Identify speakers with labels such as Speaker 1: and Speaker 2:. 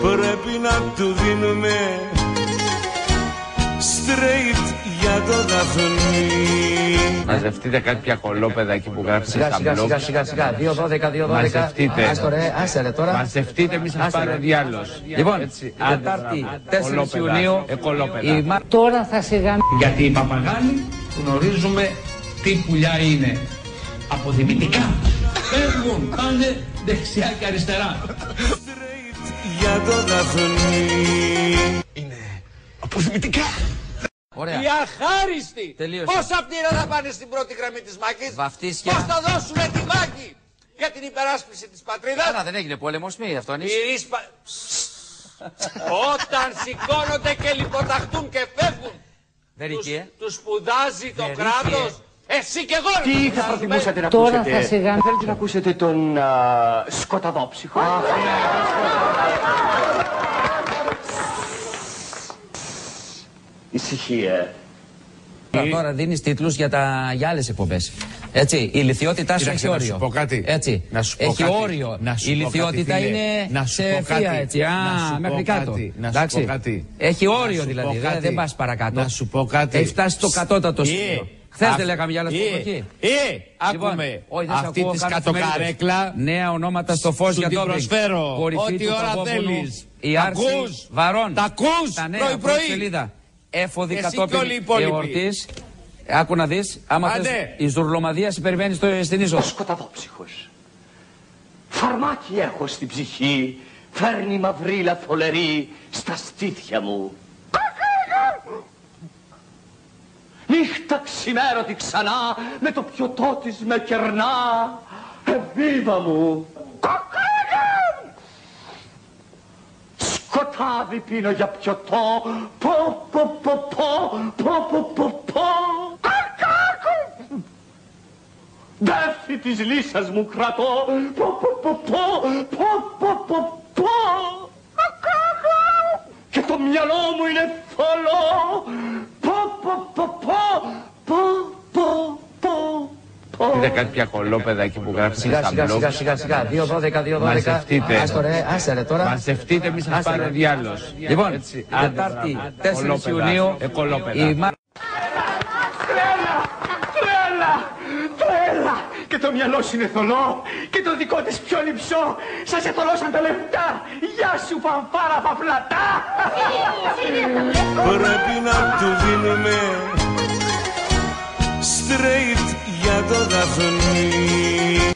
Speaker 1: πρέπει να του δίνουμε straight για το Δαφνί.
Speaker 2: Μαζευτείτε κάποια κολόπεδα εκεί που γράφει στα μπλοκ.
Speaker 3: Σιγά, 2-12.
Speaker 2: Μαζευτείτε.
Speaker 3: Άσε ρε τώρα.
Speaker 2: Μαζευτείτε, μη σας πάρει ο διάλος.
Speaker 3: Λοιπόν, Τετάρτη 4 Ιουνίου. Τώρα θα σε γάμει.
Speaker 4: Γιατί οι παπαγάλοι γνωρίζουμε τι πουλιά είναι. Αποδημητικά. Φεύγουν, πάνε δεξιά και αριστερά.
Speaker 1: Για το Δαφνί.
Speaker 4: Είναι αποδημητικά.
Speaker 3: Ωραία.
Speaker 5: Οι αχάριστοι!
Speaker 3: Τελείωσε.
Speaker 5: Πόσα πτήρα θα πάνε στην πρώτη γραμμή της μάχης?
Speaker 3: Βαφτίσια.
Speaker 5: Πώς θα δώσουνε τη μάχη για την υπεράσπιση της πατρίδας?
Speaker 3: Άρα δεν έγινε πόλεμος, μη αυτό είναι.
Speaker 5: Όταν σηκώνονται και λιποταχτούν και φεύγουν, τους σπουδάζει το κράτος. Εσύ και εγώ!
Speaker 6: Τι θα προτιμούσατε να
Speaker 3: Τώρα
Speaker 6: ακούσετε?
Speaker 3: θα σε γάμει.
Speaker 6: Θέλετε να ακούσετε τον σκοταδόψυχο? Ησυχία.
Speaker 3: Τώρα δίνεις τίτλους για άλλες εκπομπές. Έτσι, η ηλιθιότητά σου έχει όριο.
Speaker 2: Να σου πω κάτι.
Speaker 3: Έτσι,
Speaker 2: Να σου πω
Speaker 3: έχει
Speaker 2: κάτι.
Speaker 3: όριο.
Speaker 2: Να σου
Speaker 3: Η
Speaker 2: πω
Speaker 3: ηλιθιότητα
Speaker 2: κάτι,
Speaker 3: είναι
Speaker 2: να σου
Speaker 3: σε
Speaker 2: πω
Speaker 3: ευθεία
Speaker 2: κάτι.
Speaker 3: έτσι.
Speaker 2: Να σου πω
Speaker 3: Μέχρι
Speaker 2: κάτι.
Speaker 3: κάτω.
Speaker 2: Να σου
Speaker 3: Εντάξει.
Speaker 2: πω κάτι.
Speaker 3: Έχει όριο
Speaker 2: Να σου
Speaker 3: δηλαδή.
Speaker 2: πω κάτι.
Speaker 3: Δεν πας παρακάτω.
Speaker 2: Να σου πω κάτι.
Speaker 3: Έχει φτάσει στο κατώτατο σημείο. Χθες δεν λέγαμε για άλλα στην εποχή.
Speaker 2: Άκουμε. Αυτή τη σκατοκαρέκλα.
Speaker 3: Νέα ονόματα στο φως για
Speaker 2: την
Speaker 3: το
Speaker 2: προσφέρω. Ό,τι ώρα θέλεις.
Speaker 3: Η άρση βαρών.
Speaker 2: Τα ακούς.
Speaker 3: Τα νέα πρώτη σελίδα. Έφοδη
Speaker 2: Εσύ
Speaker 3: κατόπιν
Speaker 2: και όλοι οι υπόλοιποι.
Speaker 3: εορτής. Άκου να δεις, άμα θες, η ζουρλομαδία σε περιμένει στην είσοδο.
Speaker 6: Σκοταδόψυχος. Φαρμάκι έχω στην ψυχή, φέρνει μαυρίλα θολερή στα στήθια μου. Νύχτα ξημέρωτη ξανά, με το πιωτό της με κερνά. Εβίβα μου. Σκοτάδι πίνω για πιωτό. Δέφη της λύσας μου κρατώ. Και το μυαλό μου είναι θολό.
Speaker 2: Δείτε κάποια κολόπεδα εκεί που γράφει στα μπλοκ.
Speaker 3: Σιγά, 2-12.
Speaker 2: Μαζευτείτε.
Speaker 3: Άσε ρε τώρα.
Speaker 2: Μαζευτείτε, μη σας πάρει ο διάλος.
Speaker 3: Λοιπόν, Τετάρτη 4 Ιουνίου.
Speaker 6: Τρέλα! Και το μυαλό σου είναι θολό και το δικό της πιο λυψό. Σας εθολώσαν τα λεφτά. Γεια σου φανφάρα παπλατά.
Speaker 1: Πρέπει να του δίνουμε straight για το Δαφνί.